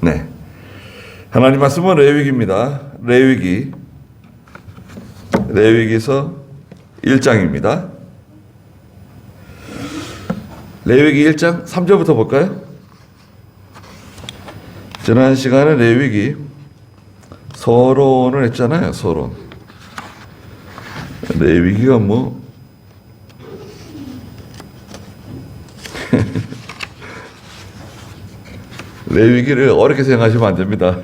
네. 하나님 말씀은 레위기입니다. 레위기서 1장입니다. 레위기 1장 3절부터 볼까요? 지난 시간에 레위기 서론을 했잖아요. 서론. 레위기가 뭐 레위기를 어렵게 생각하시면 안 됩니다.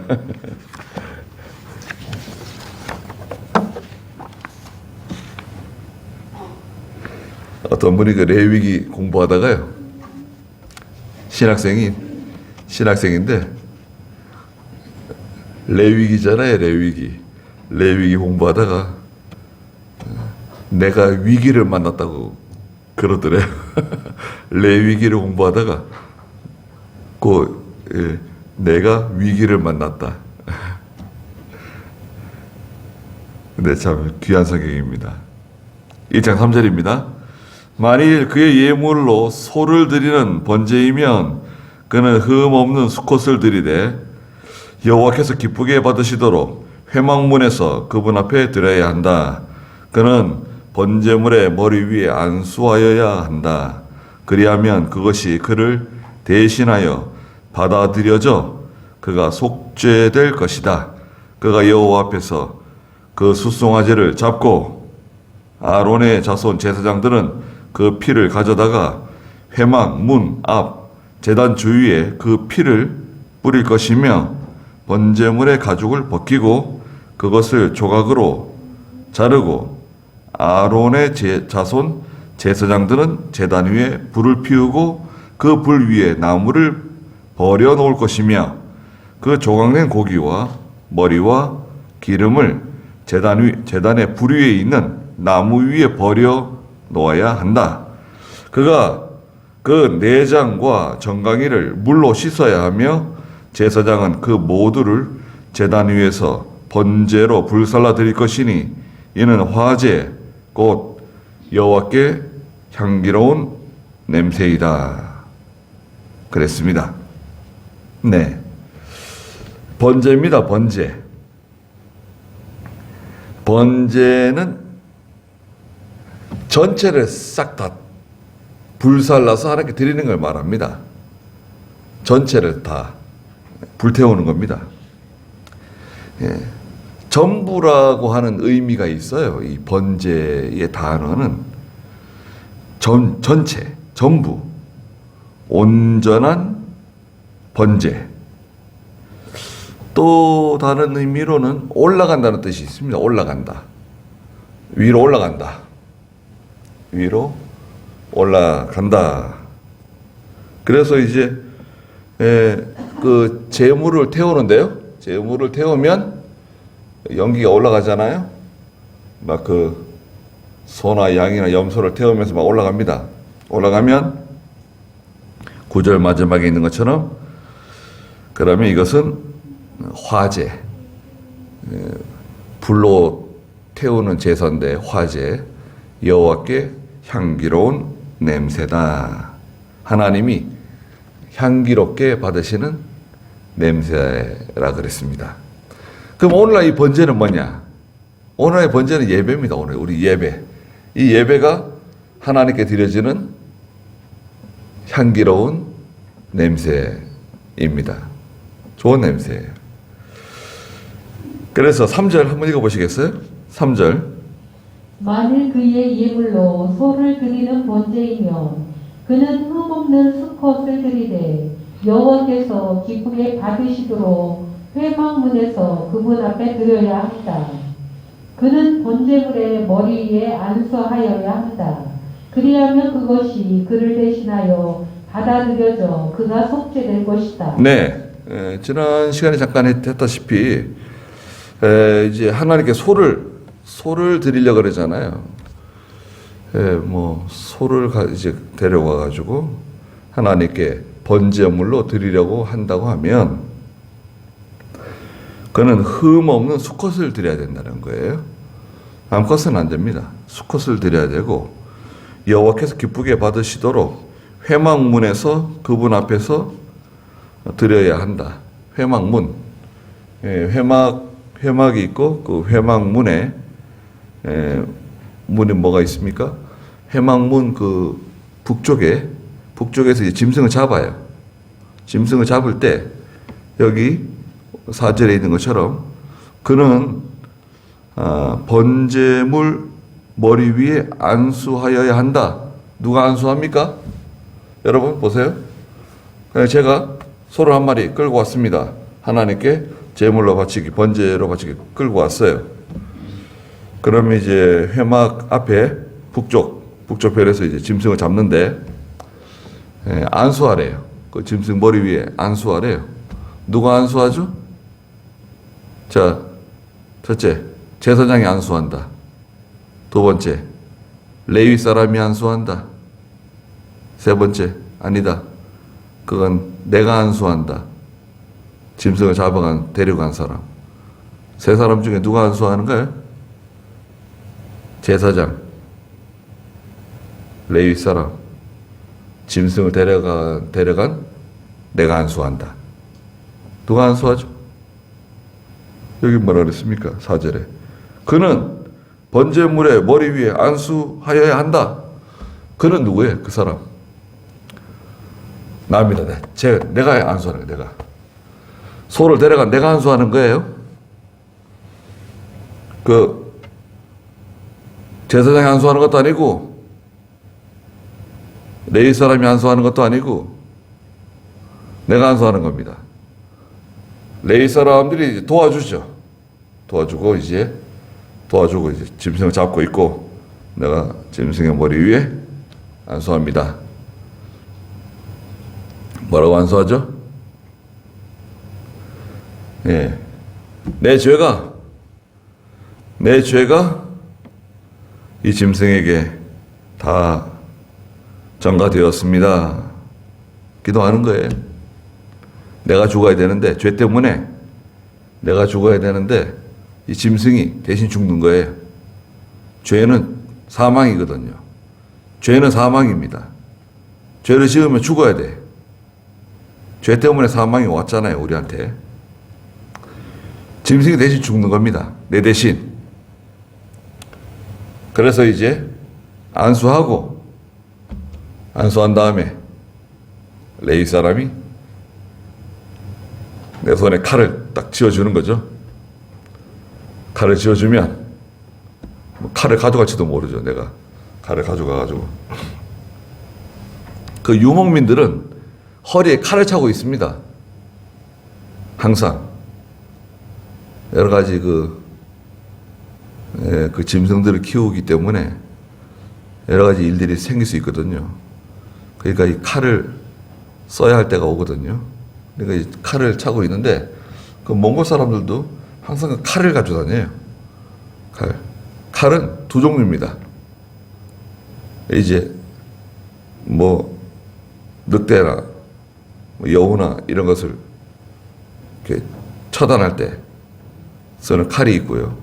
어떤 분이 그 레위기 공부하다가요, 신학생인데 레위기잖아요. 레위기 공부하다가 내가 위기를 만났다고 그러더래요. 레위기를 공부하다가 내가 위기를 만났다. 근데 참 귀한 성경입니다. 1장 3절입니다. 만일 그의 예물로 소를 드리는 번제이면 그는 흠 없는 수컷을 드리되 여호와께서 기쁘게 받으시도록 회막문에서 그분 앞에 드려야 한다. 그는 번제물의 머리 위에 안수하여야 한다. 그리하면 그것이 그를 대신하여 받아들여져 그가 속죄될 것이다. 그가 여호와 앞에서 그 수송아지를 잡고 아론의 자손 제사장들은 그 피를 가져다가 회막 문 앞 제단 주위에 그 피를 뿌릴 것이며 번제물의 가죽을 벗기고 그것을 조각으로 자르고 아론의 자손 제사장들은 제단 위에 불을 피우고 그 불 위에 나무를 버려 놓을 것이며 그 조각낸 고기와 머리와 기름을 제단의 불 위에 있는 나무 위에 버려 놓아야 한다. 그가 그 내장과 정강이를 물로 씻어야 하며 제사장은 그 모두를 제단 위에서 번제로 불살라 드릴 것이니 이는 화제 곧 여호와께 향기로운 냄새이다. 그랬습니다. 네, 번제입니다. 번제는 전체를 싹 다 불살라서 하나님께 드리는 걸 말합니다. 전체를 다 불태우는 겁니다. 예. 전부라고 하는 의미가 있어요. 이 번제의 단어는 전체, 전부, 온전한 번제. 또 다른 의미로는 올라간다는 뜻이 있습니다. 올라간다. 위로 올라간다. 위로 올라간다. 그래서 이제 그 재물을 태우는데요. 재물을 태우면 연기가 올라가잖아요. 막 그 소나 양이나 염소를 태우면서 막 올라갑니다. 올라가면 9절 마지막에 있는 것처럼 그러면 이것은 화제, 불로 태우는 제사인데 화제, 여호와께 향기로운 냄새다. 하나님이 향기롭게 받으시는 냄새라 그랬습니다. 그럼 오늘날 이 번제는 뭐냐? 오늘의 번제는 예배입니다. 오늘 우리 예배. 이 예배가 하나님께 드려지는 향기로운 냄새입니다. 좋은 냄새예요. 그래서 3절 한번 읽어보시겠어요? 3절. 만일 그의 예물로 소를 드리는 번제이면 그는 흠없는 수컷을 드리되 여호와께서 기쁘게 받으시도록 회막문에서 그분 앞에 드려야 한다. 그는 번제물의 머리 위에 안수하여야 한다. 그리하면 그것이 그를 대신하여 받아들여져 그가 속죄될 것이다. 네, 지난 시간에 잠깐 했다시피 이제 하나님께 소를 드리려고 그러잖아요. 뭐 소를 이제 데려와 가지고 하나님께 번제물로 드리려고 한다고 하면 그는 흠 없는 수컷을 드려야 된다는 거예요. 암컷은 안 됩니다. 수컷을 드려야 되고 여호와께서 기쁘게 받으시도록 회막문에서 그분 앞에서 드려야 한다. 회막문. 예, 회막이 있고 그 회막문에 문에 뭐가 있습니까? 회막문 그 북쪽에서 이제 짐승을 잡아요. 짐승을 잡을 때 여기 4절에 있는 것처럼 그는 번제물 머리 위에 안수하여야 한다. 누가 안수합니까? 여러분 보세요. 제가 소를 한 마리 끌고 왔습니다. 하나님께 제물로 바치기, 번제로 바치기 끌고 왔어요. 그러면 이제 회막 앞에 북쪽 별에서 이제 짐승을 잡는데 안수하래요. 그 짐승 머리 위에 안수하래요. 누가 안수하죠? 자, 첫째, 제사장이 안수한다. 두 번째, 레위 사람이 안수한다. 세 번째, 아니다. 그건 내가 안수한다. 짐승을 잡아간, 데려간 사람. 세 사람 중에 누가 안수하는 거예요? 제사장, 레위 사람, 짐승을 데려간 내가 안수한다. 누가 안수하죠? 여기 뭐라 그랬습니까? 4절에. 그는 번제물의 머리 위에 안수하여야 한다. 그는 누구예요? 그 사람. 나입니다. 내가 안수하는 거예요. 내가. 소를 데려간 내가 안수하는 거예요. 그 제사장이 안수하는 것도 아니고 레위 사람이 안수하는 것도 아니고 내가 안수하는 겁니다. 레위 사람들이 이제 도와주죠. 도와주고 이제 짐승을 잡고 있고 내가 짐승의 머리 위에 안수합니다. 뭐라고 안수하죠? 예, 내 죄가 이 짐승에게 다 전가되었습니다. 기도하는 거예요. 내가 죽어야 되는데, 죄 때문에 내가 죽어야 되는데 이 짐승이 대신 죽는 거예요. 죄는 사망이거든요. 죄는 사망입니다. 죄를 지으면 죽어야 돼. 죄 때문에 사망이 왔잖아요, 우리한테. 짐승이 대신 죽는 겁니다. 내 대신. 그래서 이제 안수한 다음에 레위 사람이 내 손에 칼을 딱 쥐어주는 거죠. 칼을 쥐어주면 칼을 가져갈지도 모르죠. 내가 칼을 가져가가지고 그 유목민들은 허리에 칼을 차고 있습니다. 항상 여러 가지 그 짐승들을 키우기 때문에 여러 가지 일들이 생길 수 있거든요. 그러니까 이 칼을 써야 할 때가 오거든요. 그러니까 이 칼을 차고 있는데 그 몽골 사람들도 항상 그 칼을 가지고 다녀요. 칼은 두 종류입니다. 이제 뭐 늑대나 뭐 여우나 이런 것을 이렇게 처단할 때 쓰는 칼이 있고요.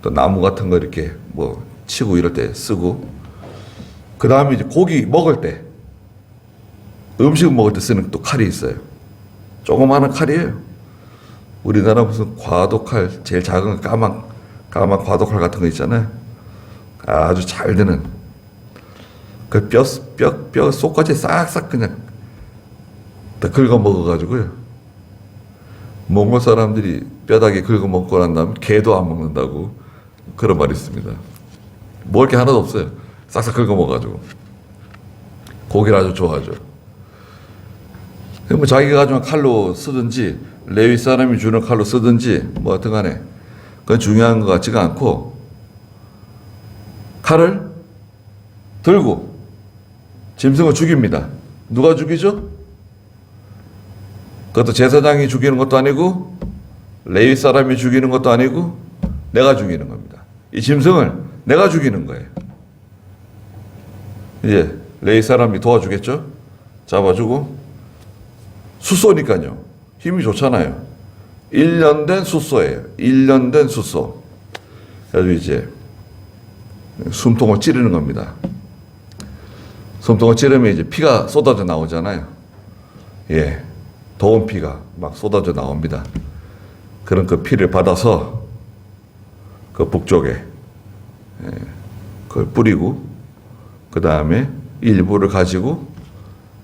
또 나무 같은 거 이렇게 뭐 치고 이럴 때 쓰고, 그 다음에 이제 고기 먹을 때, 음식 먹을 때 쓰는 또 칼이 있어요. 조그마한 칼이에요. 우리나라 무슨 과도칼, 제일 작은 까만 과도칼 같은 거 있잖아요. 아주 잘 드는. 그 뼈 속까지 싹싹 그냥 다 긁어 먹어가지고요. 몽골 사람들이 뼈다귀 긁어 먹고 난 다음에 개도 안 먹는다고 그런 말이 있습니다. 먹을 게 하나도 없어요. 싹싹 긁어 먹어가지고. 고기를 아주 좋아하죠. 뭐 자기가 가져온 칼로 쓰든지 레위 사람이 주는 칼로 쓰든지 뭐 하여튼 간에 그건 중요한 것 같지가 않고 칼을 들고 짐승을 죽입니다. 누가 죽이죠? 그것도 제사장이 죽이는 것도 아니고 레위 사람이 죽이는 것도 아니고 내가 죽이는 겁니다. 이 짐승을 내가 죽이는 거예요. 이제 레위 사람이 도와주겠죠? 잡아주고 숫소니까요. 힘이 좋잖아요. 1년 된 숫소예요. 1년 된 숫소. 그래서 이제 숨통을 찌르는 겁니다. 숨통을 찌르면 이제 피가 쏟아져 나오잖아요. 예. 더운 피가 막 쏟아져 나옵니다. 그런 그 피를 받아서 그 북쪽에 그걸 뿌리고 그 다음에 일부를 가지고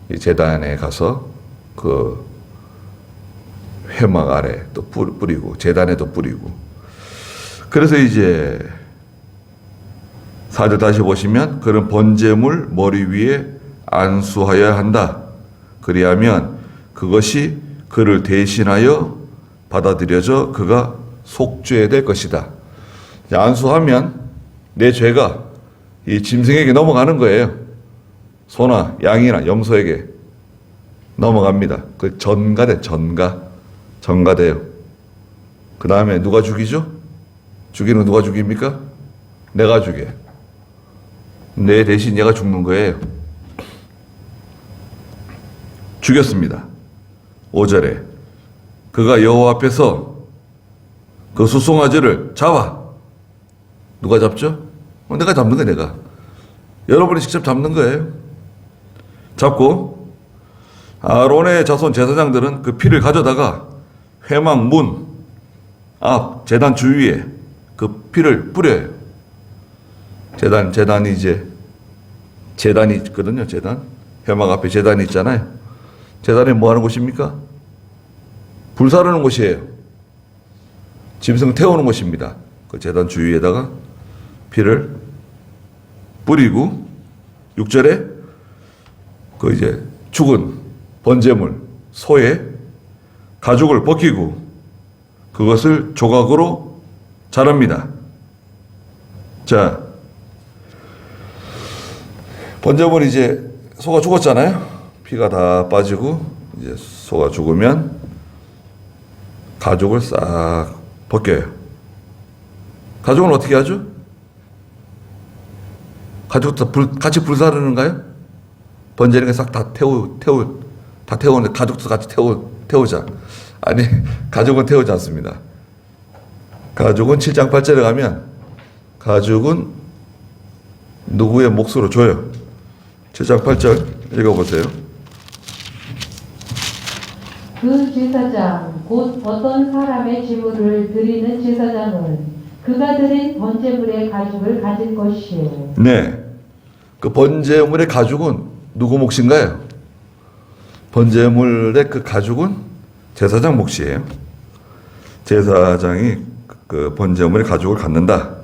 이 제단에 가서 그 회막 아래 또 뿌리고 제단에도 뿌리고. 그래서 이제 4절 다시 보시면 그런 번제물 머리 위에 안수하여야 한다. 그리하면 그것이 그를 대신하여 받아들여져 그가 속죄될 것이다. 안수하면 내 죄가 이 짐승에게 넘어가는 거예요. 소나 양이나 염소에게 넘어갑니다. 그 전가돼요. 그 다음에 누가 죽이죠? 죽이는 누가 죽입니까? 내가 죽여요. 내 대신 얘가 죽는 거예요. 죽였습니다. 5절에 그가 여호와 앞에서 그 수송아지를 잡아. 누가 잡죠? 내가 잡는 거예요. 내가. 여러분이 직접 잡는 거예요. 잡고 아론의 자손 제사장들은 그 피를 가져다가 회막 문 앞 제단 주위에 그 피를 뿌려요. 제단이 있거든요. 제단. 회막 앞에 제단이 있잖아요. 제단이 뭐 하는 곳입니까? 불 사르는 곳이에요. 짐승 태우는 곳입니다. 그 제단 주위에다가 피를 뿌리고 6절에 그 이제 죽은 번제물 소의 가죽을 벗기고 그것을 조각으로 자릅니다. 자, 번제물 이제 소가 죽었잖아요. 피가 다 빠지고 이제 소가 죽으면 가죽을 싹 벗겨요. 가죽은 어떻게 하죠? 가죽도 같이 불사르는가요? 번제는 싹 다 태우는데 가죽도 같이 태우자. 아니, 가죽은 태우지 않습니다. 가죽은 7장 8절에 가면 가죽은 누구의 몫으로 줘요. 7장 8절 읽어보세요. 그 제사장 곧 어떤 사람의 제물을 드리는 제사장은 그가 드린 번제물의 가죽을 가질 것이요. 네, 그 번제물의 가죽은 누구 몫인가요? 번제물의 그 가죽은 제사장 몫이에요. 제사장이 그 번제물의 가죽을 갖는다.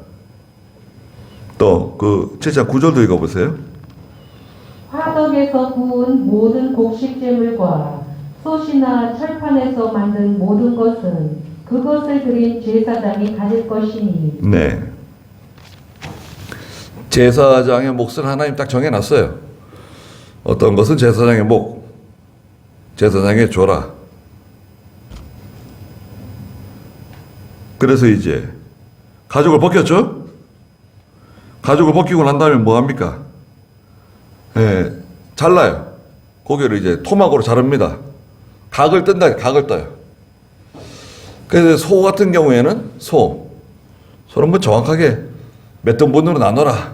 또 그 7장 9절도 읽어보세요. 화덕에서 구운 모든 곡식제물과 솥이나 철판에서 만든 모든 것은 그것을 드린 제사장이 가질 것이니. 네. 제사장의 몫을 하나님 딱 정해놨어요. 어떤 것은 제사장의 몫, 제사장에 줘라. 그래서 이제 가죽을 벗겼죠? 가죽을 벗기고 난 다음에 뭐 합니까? 잘라요. 고기를 이제 토막으로 자릅니다. 각을 떠요. 그래서 소 같은 경우에는 소는 뭐 정확하게 몇 등분으로 나눠라.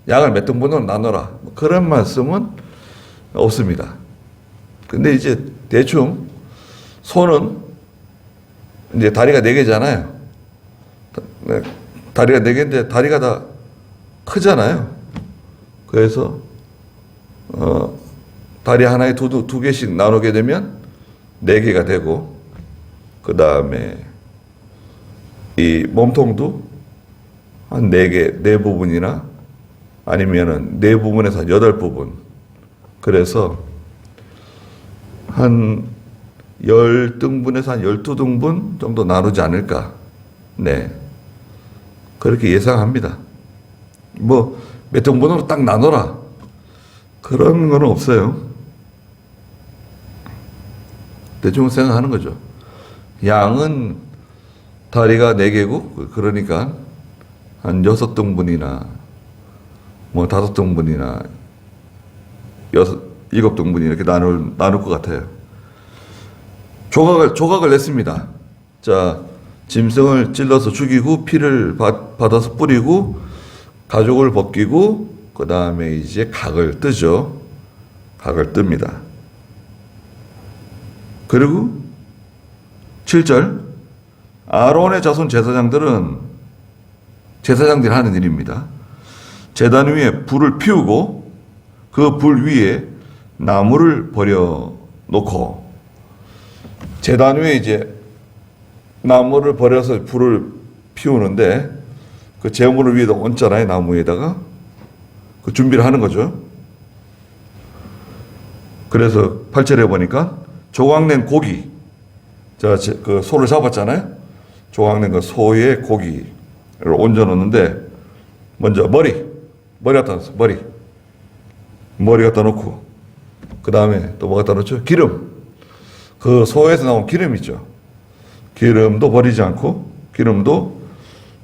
양을 몇 등분으로 나눠라. 뭐 그런 말씀은 없습니다. 근데 이제 대충 소는 이제 다리가 4개잖아요. 다리가 4개인데 다리가 다 크잖아요. 그래서 다리 하나에 두 개씩 나누게 되면 4개가 되고, 그 다음에 이 몸통도 한 4개, 4부분이나 아니면은 4부분에서 한 8부분. 그래서 한 10등분에서 한 12등분 정도 나누지 않을까. 네. 그렇게 예상합니다. 뭐, 몇 등분으로 딱 나눠라. 그런 건 없어요. 대충 생각하는 거죠. 양은 다리가 4개고, 그러니까 한 6등분이나, 뭐 5등분이나, 7등분이 이렇게 나눌 것 같아요. 조각을 냈습니다. 자, 짐승을 찔러서 죽이고 피를 받아서 뿌리고 가죽을 벗기고 그 다음에 이제 각을 뜨죠. 각을 뜹니다. 그리고 7절 아론의 자손 제사장들이 하는 일입니다. 제단 위에 불을 피우고 그 불 위에 나무를 버려 놓고, 제단 위에 이제 나무를 버려서 불을 피우는데 그 제물을 위에다 얹잖아요. 나무 위에다가 그 준비를 하는 거죠. 그래서 8절에 보니까 조각낸 고기, 그 소를 잡았잖아요. 조각낸 그 소의 고기를 얹어 놓는데, 먼저 머리 갖다 놓았어. 머리 갖다 놓고, 그 다음에 또 뭐 갖다 놓죠? 기름. 그 소에서 나온 기름 있죠. 기름도 버리지 않고, 기름도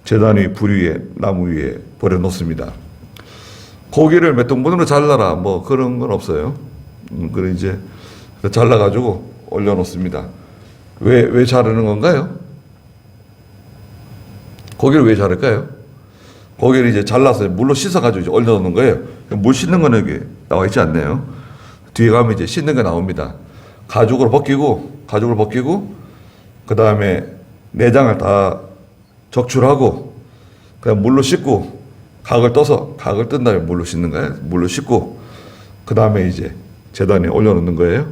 제단 위 불 위에 나무 위에 버려 놓습니다. 고기를 몇 등분으로 잘라라 뭐 그런 건 없어요. 그래 이제 잘라가지고 올려 놓습니다. 왜 자르는 건가요? 고기를 왜 자를까요? 고기를 이제 잘라서 물로 씻어가지고 이제 올려 놓는 거예요. 물 씻는 거는 여기 나와 있지 않네요. 뒤에 가면 이제 씻는 게 나옵니다. 가죽으로 벗기고, 그 다음에 내장을 다 적출하고, 그냥 물로 씻고, 각을 뜬 다음에 물로 씻는 거예요. 물로 씻고, 그 다음에 이제 제단에 올려놓는 거예요.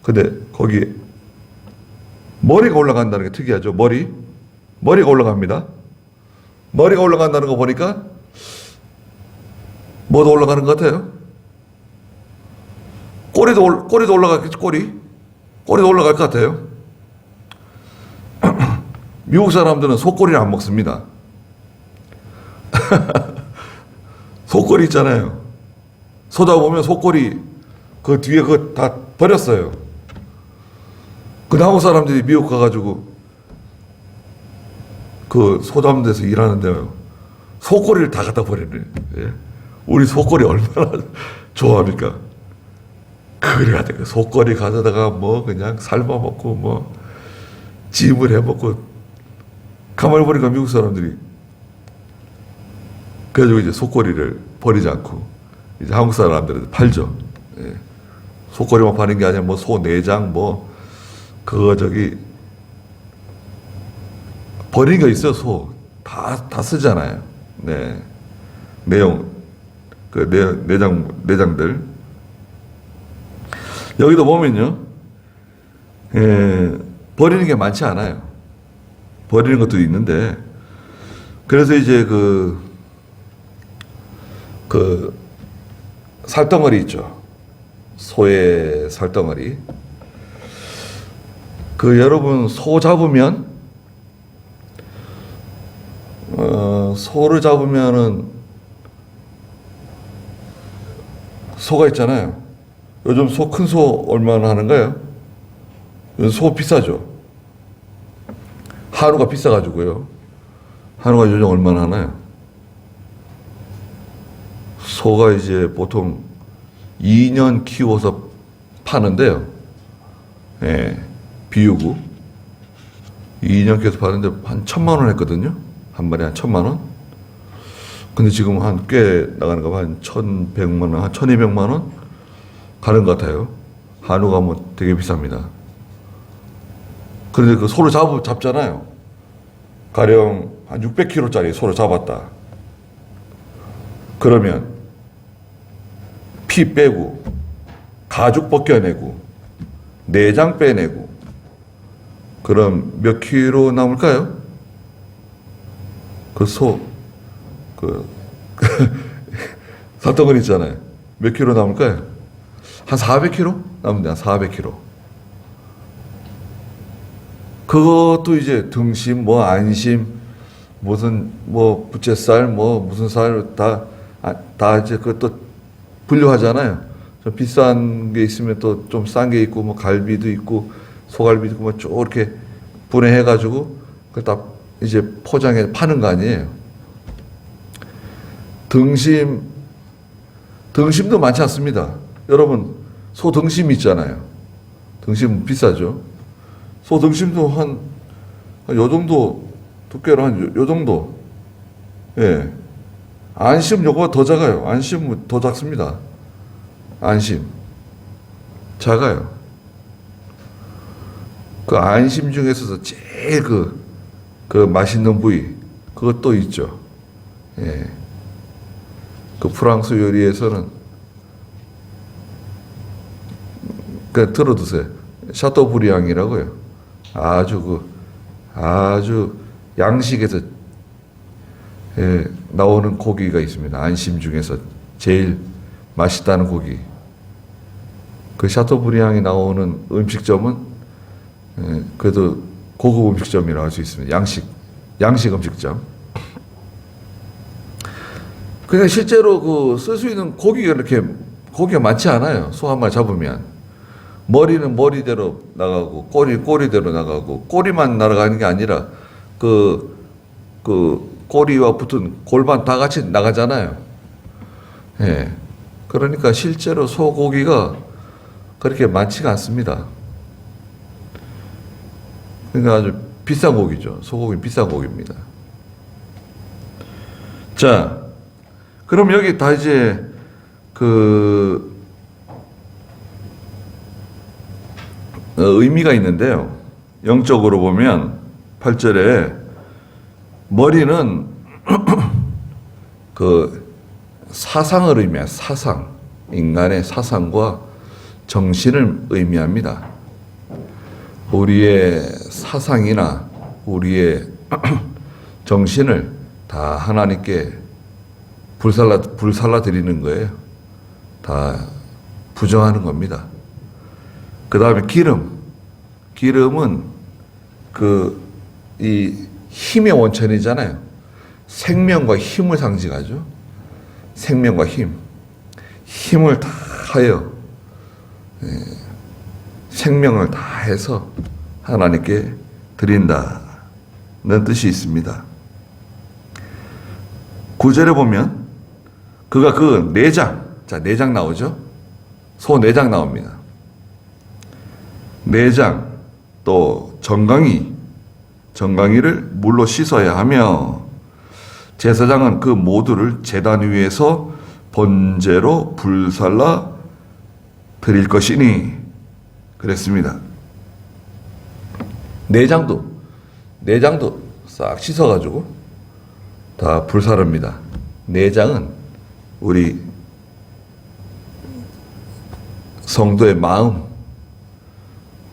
근데 거기 머리가 올라간다는 게 특이하죠. 머리가 올라갑니다. 머리가 올라간다는 거 보니까 뭐도 올라가는 것 같아요? 꼬리도 올라갔겠지. 꼬리도 올라갈 것 같아요. 미국 사람들은 소꼬리를 안 먹습니다. 소꼬리 있잖아요. 소 잡으면 소꼬리 그 뒤에 그거 다 버렸어요. 그 한국 사람들이 미국 가가지고 그 소 잡는 데서 일하는데요. 소꼬리를 다 갖다 버리네. 예? 우리 소꼬리 얼마나 좋아합니까? 그래가지고 소꼬리 가져다가 뭐 그냥 삶아 먹고 뭐 짐을 해 먹고, 가만히 보니까 미국 사람들이 그래가지고 이제 소꼬리를 버리지 않고 이제 한국 사람들은 팔죠. 예. 소꼬리만 파는 게 아니라 뭐 소 내장 뭐 그거 버리는 거 있어요. 소 다 쓰잖아요. 네. 내장들. 여기도 보면요. 버리는 게 많지 않아요. 버리는 것도 있는데, 그래서 이제 그 살덩어리 있죠. 소의 살덩어리. 여러분 소 잡으면, 소를 잡으면은 소가 있잖아요. 요즘 큰 소 얼마나 하는가요? 요즘 소 비싸죠. 한우가 비싸가지고요. 한우가 요즘 얼마나 하나요? 소가 이제 보통 2년 키워서 파는데요. 예, 비유고 2년 키워서 파는데 한 1,000만 원 했거든요. 한 마리에 한 1,000만 원. 근데 지금 한 꽤 나가는 거 한 1,100만 원, 한 1,200만 원 가는 것 같아요. 한우가 뭐 되게 비쌉니다. 그런데 그 소를 잡잖아요. 가령 한 600kg짜리 소를 잡았다. 그러면 피 빼고, 가죽 벗겨내고, 내장 빼내고, 그럼 몇 킬로 남을까요? 살덩어리 있잖아요. 몇 킬로 남을까요? 한 400kg? 남는데 한 400kg. 그것도 이제 등심, 뭐 안심, 무슨 뭐 부채살, 뭐 무슨 살 다 이제 그것도 분류하잖아요. 좀 비싼 게 있으면 또 좀 싼 게 있고, 뭐 갈비도 있고, 소갈비도 있고, 뭐 쭉 이렇게 분해해가지고 그 다 이제 포장해 파는 거 아니에요. 등심도 많지 않습니다. 여러분, 소 등심 있잖아요. 등심 비싸죠. 소 등심도 요 정도, 두께로 요 정도. 예. 안심 요거가 더 작아요. 안심 더 작습니다. 안심. 작아요. 그 안심 중에서도 제일 그 맛있는 부위, 그것도 있죠. 예. 그 프랑스 요리에서는, 그 들어두세요. 샤토브리앙이라고요. 아주 양식에서 나오는 고기가 있습니다. 안심 중에서 제일 맛있다는 고기. 그 샤토브리앙이 나오는 음식점은 그래도 고급 음식점이라고 할 수 있습니다. 양식 음식점. 그러니까 실제로 쓸 수 있는 고기가 많지 않아요. 소 한 마리 잡으면. 머리는 머리대로 나가고, 꼬리대로 나가고, 꼬리만 날아가는 게 아니라, 꼬리와 붙은 골반 다 같이 나가잖아요. 예. 그러니까 실제로 소고기가 그렇게 많지가 않습니다. 그러니까 아주 비싼 고기죠. 소고기 비싼 고기입니다. 자, 그럼 여기 다 이제 의미가 있는데요. 영적으로 보면 8절에 머리는 사상을 의미해요. 사상. 인간의 사상과 정신을 의미합니다. 우리의 사상이나 우리의 정신을 다 하나님께 불살라 드리는 거예요. 다 부정하는 겁니다. 그 다음에 기름은 이 힘의 원천이잖아요. 생명과 힘을 상징하죠. 생명과 힘을 다하여 생명을 다해서 하나님께 드린다는 뜻이 있습니다. 9절에 보면 그가 내장 나오죠. 소 내장 나옵니다. 내장, 또 정강이를 물로 씻어야 하며 제사장은 그 모두를 제단 위에서 번제로 불살라 드릴 것이니 그랬습니다. 내장도 싹 씻어가지고 다 불사릅니다. 내장은 우리 성도의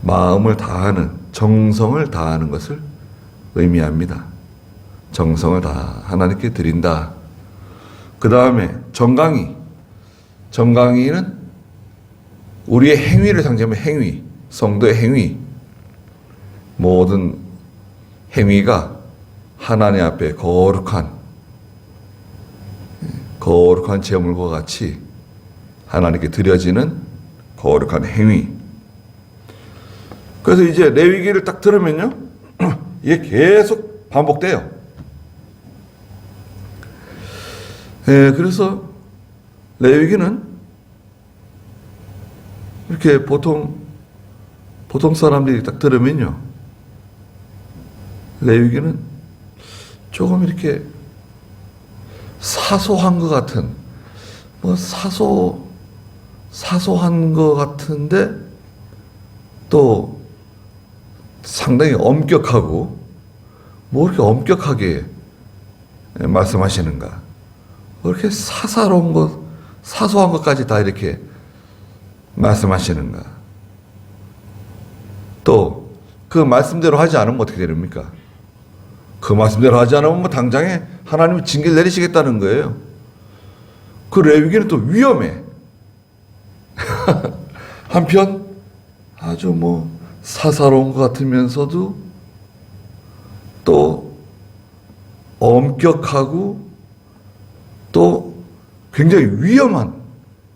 마음을 다하는, 정성을 다하는 것을 의미합니다. 정성을 다 하나님께 드린다. 그 다음에 정강이는 우리의 행위를 상징하면 성도의 행위. 모든 행위가 하나님 앞에 거룩한 제물과 같이 하나님께 드려지는 거룩한 행위. 그래서 이제 레위기를 딱 들으면요, 이게 계속 반복돼요. 그래서 레위기는 이렇게 보통 사람들이 딱 들으면요, 레위기는 조금 이렇게 사소한 것 같은, 사소한 것 같은데 또 상당히 엄격하고, 뭐 이렇게 엄격하게 말씀하시는가? 뭐 이렇게 사소한 것까지 다 이렇게 말씀하시는가? 또 그 말씀대로 하지 않으면 어떻게 됩니까? 그 말씀대로 하지 않으면 당장에 하나님이 징계를 내리시겠다는 거예요. 그 레위기는 또 위험해. 한편 아주 사사로운 것 같으면서도 또 엄격하고 또 굉장히 위험한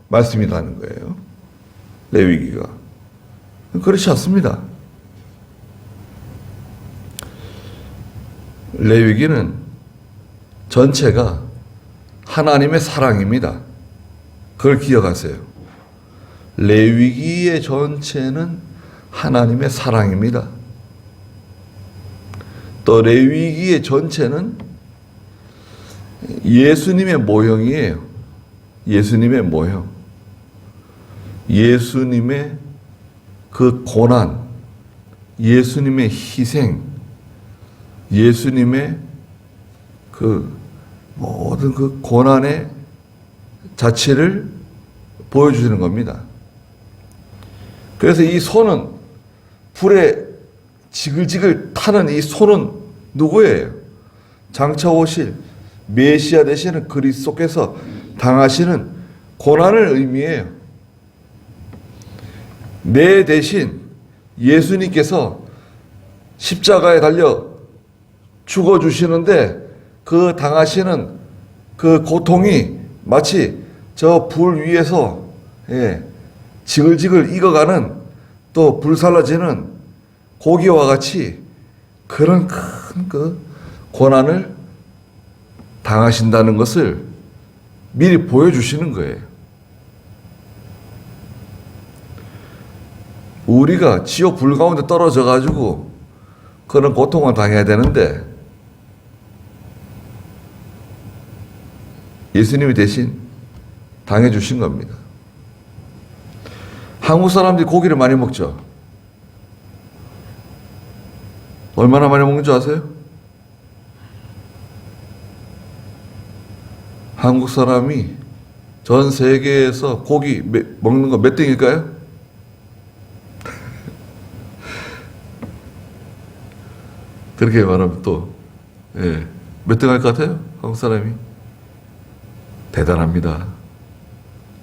말씀이라는 거예요. 레위기가. 그렇지 않습니다. 레위기는 전체가 하나님의 사랑입니다. 그걸 기억하세요. 레위기의 전체는 하나님의 사랑입니다. 또 레위기의 전체는 예수님의 모형이에요. 예수님의 모형. 예수님의 그 고난, 예수님의 희생, 예수님의 그 모든 그 고난의 자체를 보여주시는 겁니다. 그래서 이 손은 불에 지글지글 타는 이 손은 누구예요? 장차 오실 메시아 되시는 그리스도께서 당하시는 고난을 의미해요. 내 대신 예수님께서 십자가에 달려 죽어주시는데 그 당하시는 그 고통이 마치 저 불 위에서 지글지글 익어가는 또 불살라지는 고기와 같이 그런 큰 그 고난을 당하신다는 것을 미리 보여주시는 거예요. 우리가 지옥 불 가운데 떨어져 가지고 그런 고통을 당해야 되는데 예수님이 대신 당해주신 겁니다. 한국 사람들이 고기를 많이 먹죠. 얼마나 많이 먹는 줄 아세요? 한국 사람이 전 세계에서 고기 먹는 거 몇 등일까요? 그렇게 말하면 또 몇 등 할 것 같아요? 한국 사람이? 대단합니다.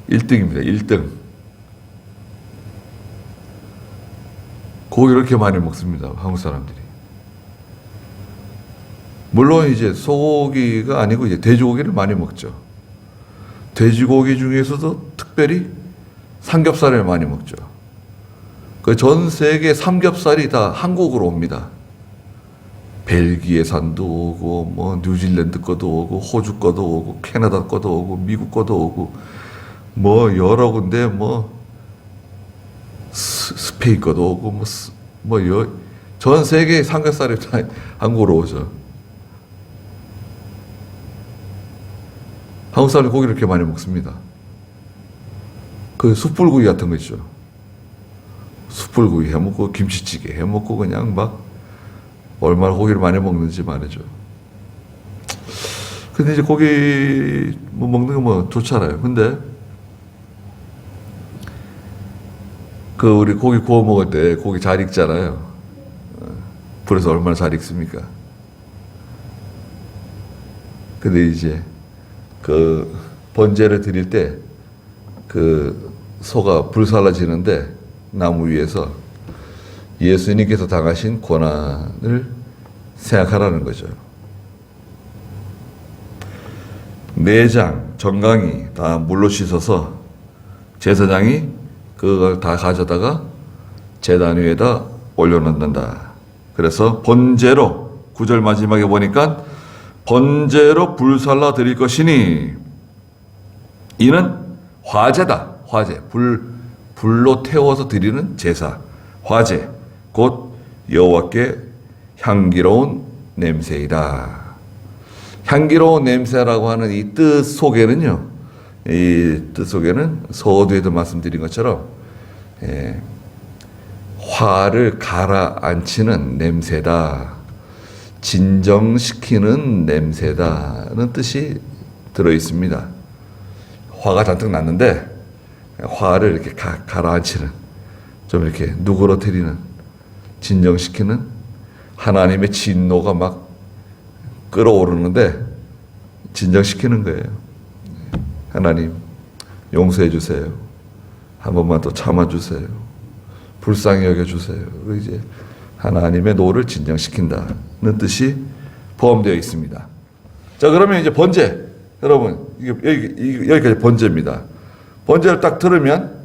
1등입니다. 1등. 고기 이렇게 많이 먹습니다. 한국 사람들이. 물론 이제 소고기가 아니고 이제 돼지고기를 많이 먹죠. 돼지고기 중에서도 특별히 삼겹살을 많이 먹죠. 그 전 세계 삼겹살이 다 한국으로 옵니다. 벨기에산도 오고, 뭐 뉴질랜드 거도 오고, 호주 거도 오고, 캐나다 거도 오고, 미국 거도 오고, 뭐 여러 군데 뭐 스페인 거도 오고, 전 세계 삼겹살이 다 한국으로 오죠. 한국 사람이 고기를 이렇게 많이 먹습니다. 그 숯불구이 같은 거 있죠. 숯불구이 해먹고 김치찌개 해먹고 그냥 막 얼마나 고기를 많이 먹는지 말이죠. 근데 이제 고기 뭐 먹는 거 뭐 좋잖아요. 근데 그 우리 고기 구워 먹을 때 고기 잘 익잖아요. 불에서 얼마나 잘 익습니까? 근데 이제 그 번제를 드릴 때 그 소가 불살라지는데 나무 위에서 예수님께서 당하신 고난을 생각하라는 거죠. 내장, 정강이 다 물로 씻어서 제사장이 그걸 다 가져다가 제단 위에다 올려놓는다. 그래서 번제로 9절 마지막에 보니까 번제로 불살라 드릴 것이니 이는 화제다. 화제. 불로 태워서 드리는 제사. 화제. 곧 여호와께 향기로운 냄새이다. 향기로운 냄새라고 하는 이 뜻 속에는요. 이 뜻 속에는 서두에도 말씀드린 것처럼 화를 가라앉히는 냄새다. 진정시키는 냄새다는 뜻이 들어 있습니다. 화가 잔뜩 났는데 화를 이렇게 가라앉히는, 좀 이렇게 누그러뜨리는, 진정시키는, 하나님의 진노가 막 끓어오르는데 진정시키는 거예요. 하나님 용서해 주세요. 한 번만 더 참아주세요. 불쌍히 여겨주세요. 이제 하나님의 노를 진정시킨다는 뜻이 포함되어 있습니다. 자, 그러면 이제 번제. 여러분, 여기까지 번제입니다. 번제를 딱 들으면,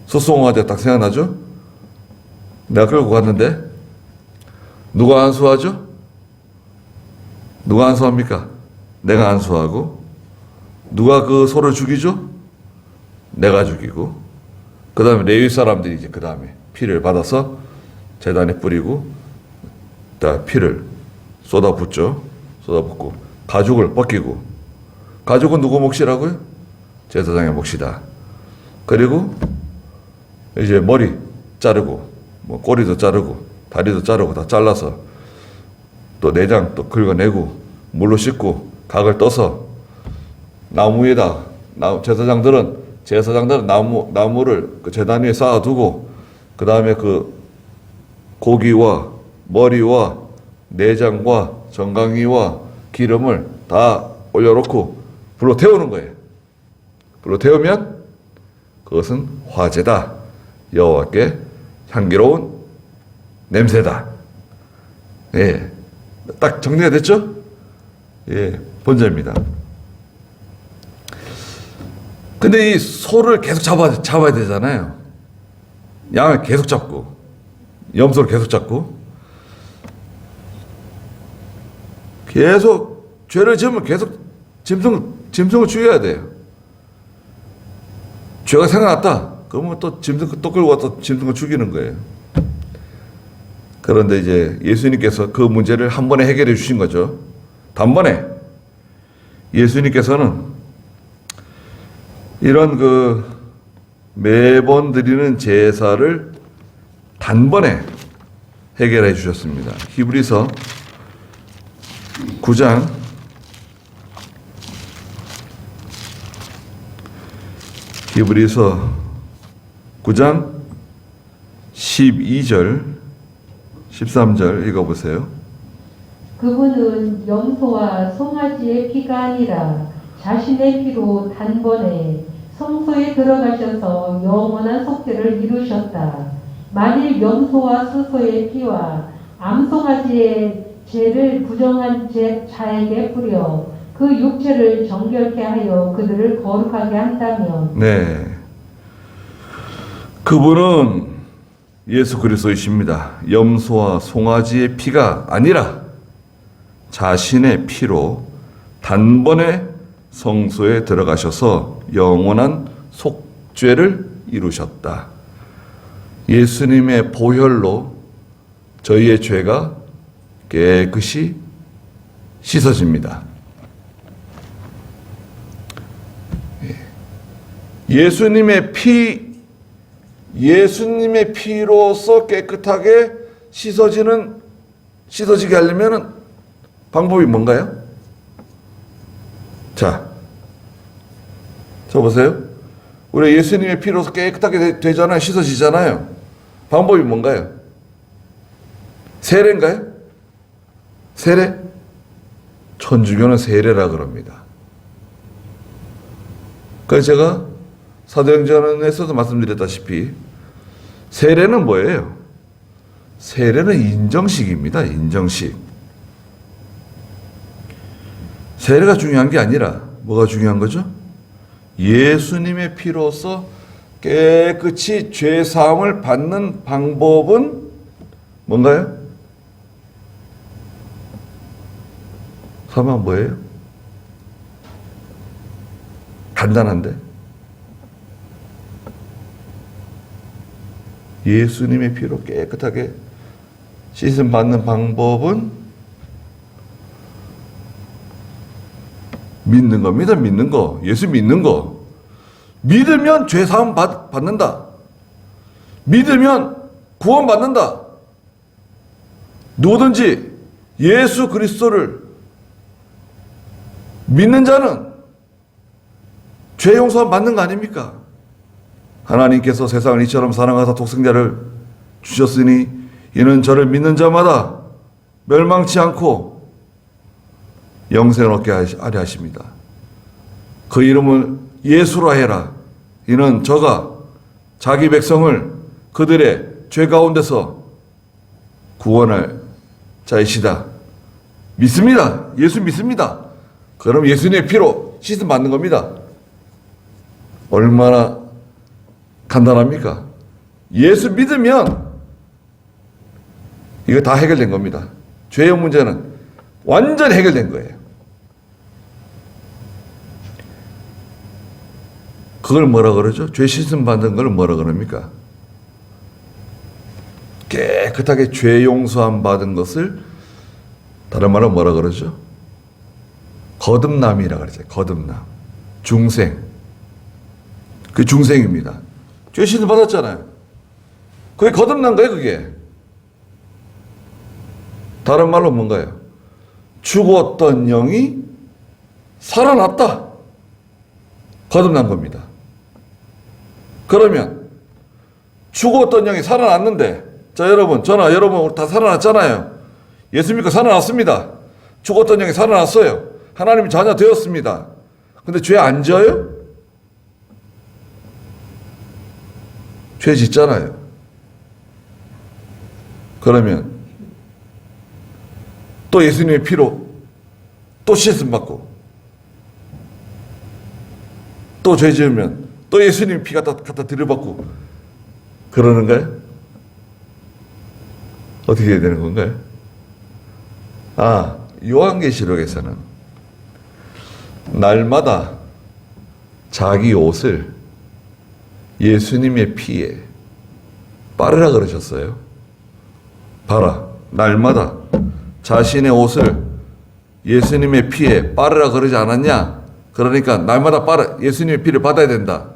소송화제 딱 생각나죠? 내가 끌고 갔는데, 누가 안수하죠? 누가 안수합니까? 내가 안수하고, 누가 그 소를 죽이죠? 내가 죽이고, 그 다음에 레위 사람들이 이제 그 다음에 피를 받아서 제단에 뿌리고, 피를 쏟아붓죠. 쏟아붓고, 가죽을 벗기고, 가죽은 누구 몫이라고요? 제사장의 몫이다. 그리고 이제 머리 자르고, 뭐 꼬리도 자르고 다리도 자르고 다 잘라서 또 내장 또 긁어내고 물로 씻고 각을 떠서 나무 위에다 제사장들은 나무를 그 제단 위에 쌓아두고 그 다음에 그 고기와 머리와 내장과 정강이와 기름을 다 올려놓고 불로 태우는 거예요. 불로 태우면 그것은 화제다. 여호와께 향기로운 냄새다. 예, 딱 정리가 됐죠? 예, 본절입니다. 근데 이 소를 계속 잡아야 되잖아요. 양을 계속 잡고, 염소를 계속 잡고, 계속 죄를 지으면 계속 짐승을 죽여야 돼요. 죄가 생각났다. 그러면 또 짐승 또 끌고 와서 짐승을 죽이는 거예요. 그런데 이제 예수님께서 그 문제를 한 번에 해결해 주신 거죠. 단번에 예수님께서는 이런 그 매번 드리는 제사를 단번에 해결해 주셨습니다. 히브리서 9장 12절 13절 읽어보세요. 그분은 염소와 송아지의 피가 아니라 자신의 피로 단번에 성소에 들어가셔서 영원한 속죄를 이루셨다. 만일 염소와 수소의 피와 암송아지의 죄를 부정한 자에게 뿌려 그 육체를 정결케 하여 그들을 거룩하게 한다면, 네, 그분은 예수 그리스도이십니다. 염소와 송아지의 피가 아니라 자신의 피로 단번에 성소에 들어가셔서 영원한 속죄를 이루셨다. 예수님의 보혈로 저희의 죄가 깨끗이 씻어집니다. 예수님의 피로서 깨끗하게 씻어지게 하려면 방법이 뭔가요? 자 보세요. 우리 예수님의 피로서 깨끗하게 되잖아요. 씻어지잖아요. 방법이 뭔가요? 세례인가요? 세례? 천주교는 세례라 그럽니다. 그래서 제가 사도행전에서도 말씀드렸다시피 세례는 뭐예요? 세례는 인정식입니다. 인정식. 세례가 중요한 게 아니라 뭐가 중요한 거죠? 예수님의 피로서 깨끗이 죄 사함을 받는 방법은 뭔가요? 설마 뭐예요? 간단한데. 예수님의 피로 깨끗하게 씻음 받는 방법은 믿는 겁니다. 믿는 거. 예수 믿는 거. 믿으면 죄 사함 받는다. 믿으면 구원 받는다. 누구든지 예수 그리스도를 믿는 자는 죄 용서함 받는 거 아닙니까? 하나님께서 세상을 이처럼 사랑하사 독생자를 주셨으니 이는 저를 믿는 자마다 멸망치 않고 영생을 얻게 하려 하십니다. 그 이름을 예수라 해라. 이는 저가 자기 백성을 그들의 죄 가운데서 구원할 자이시다. 믿습니다. 예수 믿습니다. 그럼 예수님의 피로 씻음 받는 겁니다. 얼마나 간단합니까? 예수 믿으면 이거 다 해결된 겁니다. 죄의 문제는 완전히 해결된 거예요. 그걸 뭐라 그러죠? 죄 씻음 받는 걸 뭐라 그럽니까? 깨끗하게 죄 용서함 받은 것을 다른 말로 뭐라 그러죠? 거듭남이라 그러죠. 거듭남. 중생. 그 중생입니다. 죄 씻음 받았잖아요. 그게 거듭난 거예요, 그게. 다른 말로 뭔가요? 죽었던 영이 살아났다. 거듭난 겁니다. 그러면 죽었던 영이 살아났는데, 자 여러분, 저나 여러분 다 살아났잖아요. 예수 믿고 살아났습니다. 죽었던 영이 살아났어요. 하나님의 자녀 되었습니다. 근데 죄 안 져요? 죄 짓잖아요. 그러면 또 예수님의 피로 또 씻음 받고 또 죄 지으면 또 예수님 피 갖다 들여받고 그러는가요? 어떻게 해야 되는 건가요? 요한계시록에서는 날마다 자기 옷을 예수님의 피에 빨으라 그러셨어요. 봐라, 날마다 자신의 옷을 예수님의 피에 빨으라 그러지 않았냐? 그러니까 날마다 예수님의 피를 받아야 된다.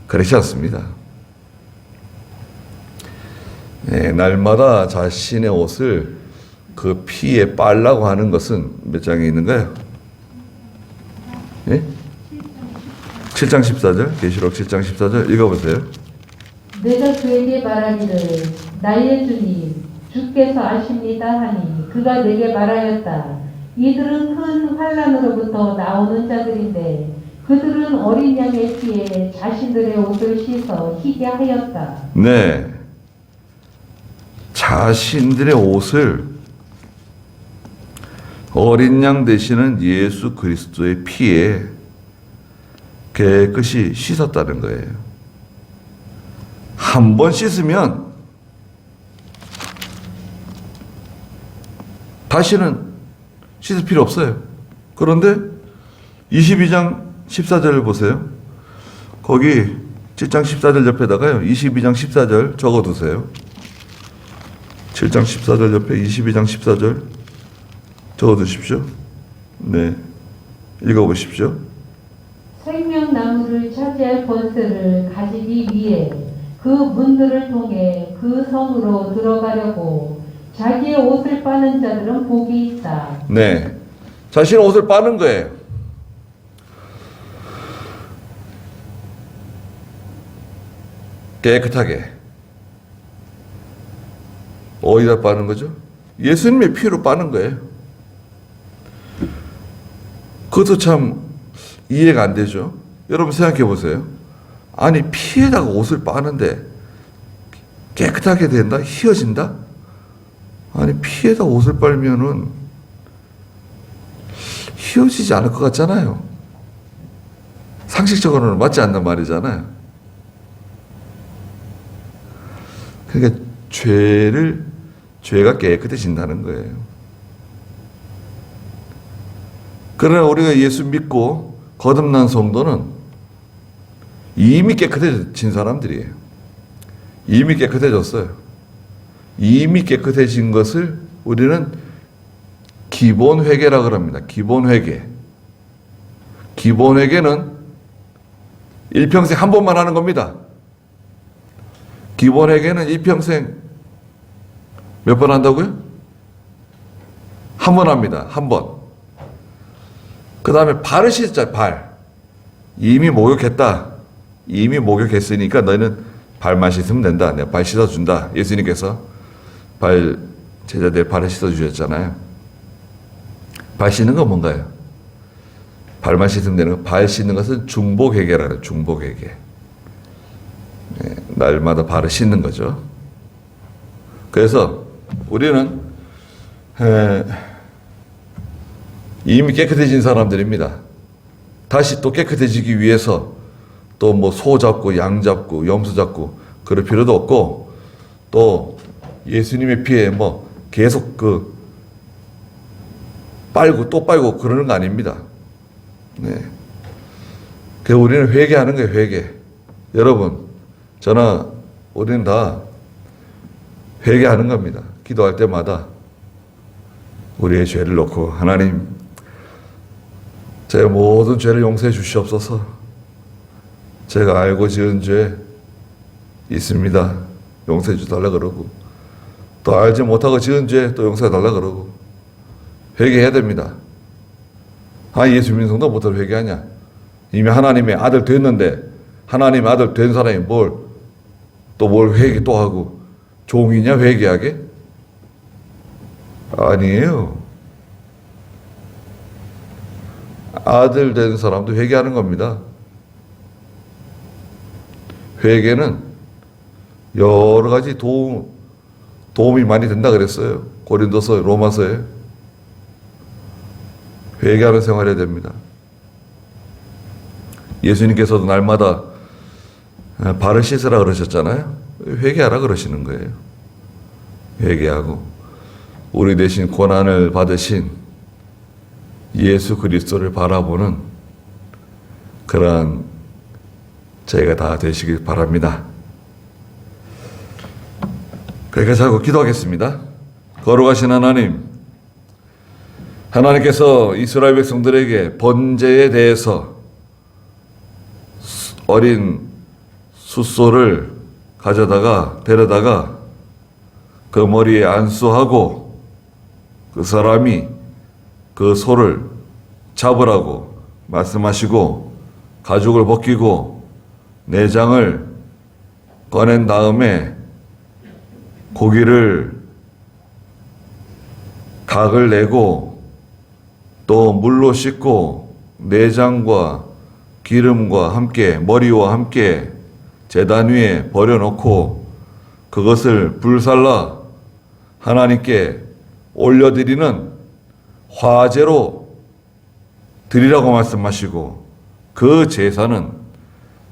그렇지 않습니다. 네, 날마다 자신의 옷을 그 피에 빨라고 하는 것은 몇 장에 있는가요? 예? 7장 14절, 계시록 7장 14절 읽어보세요. 내가 그에게 말하기를 나의 주님 주께서 아십니다 하니 그가 내게 말하였다. 이들은 큰 환난으로부터 나오는 자들인데 그들은 어린 양의 피에 자신들의 옷을 씻어 희게 하였다. 네, 자신들의 옷을 어린 양 되시는 예수 그리스도의 피에 깨끗이 씻었다는 거예요. 한 번 씻으면 다시는 씻을 필요 없어요. 그런데 22장 14절을 보세요. 거기 7장 14절 옆에다가요, 22장 14절 적어두세요. 7장 14절 옆에 22장 14절 적어두십시오. 네, 읽어보십시오. 생명나무를 차지할 권세를 가지기 위해 그 문들을 통해 그 성으로 들어가려고 자기의 옷을 빠는 자들은 복이 있다. 네, 자신의 옷을 빠는 거예요. 깨끗하게. 어디다 빠는 거죠? 예수님의 피로 빠는 거예요. 그것도 참 이해가 안 되죠. 여러분 생각해 보세요. 아니, 피에다가 옷을 빠는데 깨끗하게 된다? 휘어진다? 아니, 피에다 옷을 빨면은 휘어지지 않을 것 같잖아요. 상식적으로는 맞지 않는 말이잖아요. 그러니까 죄가 깨끗해진다는 거예요. 그러나 우리가 예수 믿고 거듭난 성도는 이미 깨끗해진 사람들이에요. 이미 깨끗해졌어요. 이미 깨끗해진 것을 우리는 기본 회개라 그럽니다. 기본 회개. 기본 회개는 일평생 한 번만 하는 겁니다. 기본 회개는 일평생 몇 번 한다고요? 한 번 합니다. 한 번. 그 다음에 발을 씻자, 발. 이미 목욕했다. 이미 목욕했으니까 너희는 발만 씻으면 된다. 내가 발 씻어준다. 예수님께서 제자들 발을 씻어주셨잖아요. 발 씻는 건 뭔가요? 발만 씻으면 되는 거. 발 씻는 것은 중복회개라 그래요. 중복회개. 네, 날마다 발을 씻는 거죠. 그래서 우리는 이미 깨끗해진 사람들입니다. 다시 또 깨끗해지기 위해서 또 뭐 소 잡고 양 잡고 염소 잡고 그럴 필요도 없고, 또 예수님의 피에 뭐 계속 빨고 또 빨고 그러는 거 아닙니다. 네. 그 우리는 회개하는 거예요, 회개. 여러분, 우리는 다 회개하는 겁니다. 기도할 때마다 우리의 죄를 놓고, 하나님, 제 모든 죄를 용서해 주시옵소서. 제가 알고 지은 죄 있습니다. 용서해 주달라 그러고, 또 알지 못하고 지은 죄 또 용서해 달라 그러고, 회개해야 됩니다. 예수 믿는 성도 못하고 회개하냐? 이미 하나님의 아들 됐는데, 하나님의 아들 된 사람이 또 뭘 회개 또 하고, 종이냐, 회개하게? 아니에요. 아들 된 사람도 회개하는 겁니다. 회개는 여러 가지 도움이 많이 된다 그랬어요. 고린도서, 로마서에. 회개하는 생활해야 됩니다. 예수님께서도 날마다 발을 씻으라 그러셨잖아요. 회개하라 그러시는 거예요. 회개하고 우리 대신 고난을 받으신 예수 그리스도를 바라보는 그러한 저희가 다 되시길 바랍니다. 그러니까 하고 기도하겠습니다. 거룩하신 하나님, 하나님께서 이스라엘 백성들에게 번제에 대해서 어린 숫소를 데려다가 그 머리에 안수하고 그 사람이 그 소를 잡으라고 말씀하시고 가죽을 벗기고 내장을 꺼낸 다음에 고기를 각을 내고 또 물로 씻고 내장과 기름과 함께 머리와 함께 제단 위에 버려놓고 그것을 불살라 하나님께 올려드리는 화제로 드리라고 말씀하시고 그 제사는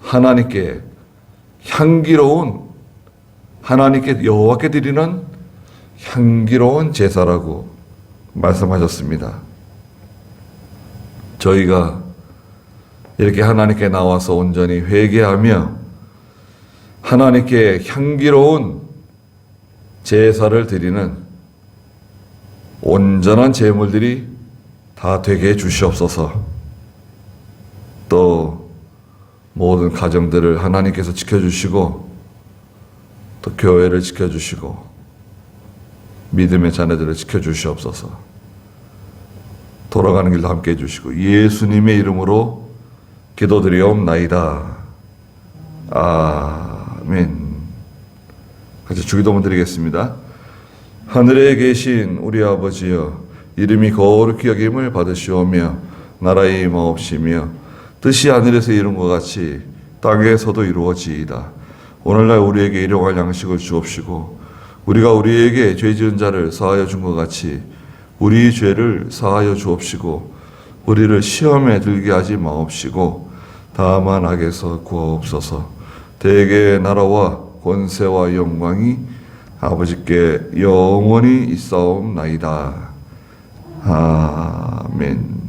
하나님께 향기로운 하나님께 여호와께 드리는 향기로운 제사라고 말씀하셨습니다. 저희가 이렇게 하나님께 나와서 온전히 회개하며 하나님께 향기로운 제사를 드리는 온전한 제물들이 다 되게 해 주시옵소서. 또 모든 가정들을 하나님께서 지켜주시고 또 교회를 지켜주시고 믿음의 자녀들을 지켜주시옵소서. 돌아가는 길도 함께 해주시고 예수님의 이름으로 기도드리옵나이다. 아멘. 같이 주기도문 드리겠습니다. 하늘에 계신 우리 아버지여, 이름이 거룩히 여김을 받으시오며 나라의 임하옵시며 뜻이 하늘에서 이룬 것 같이 땅에서도 이루어지이다. 오늘날 우리에게 일용할 양식을 주옵시고 우리가 우리에게 죄 지은 자를 사하여 준 것 같이 우리 죄를 사하여 주옵시고 우리를 시험에 들게 하지 마옵시고 다만 악에서 구하옵소서. 대개의 나라와 권세와 영광이 아버지께 영원히 있사옵나이다. 아멘.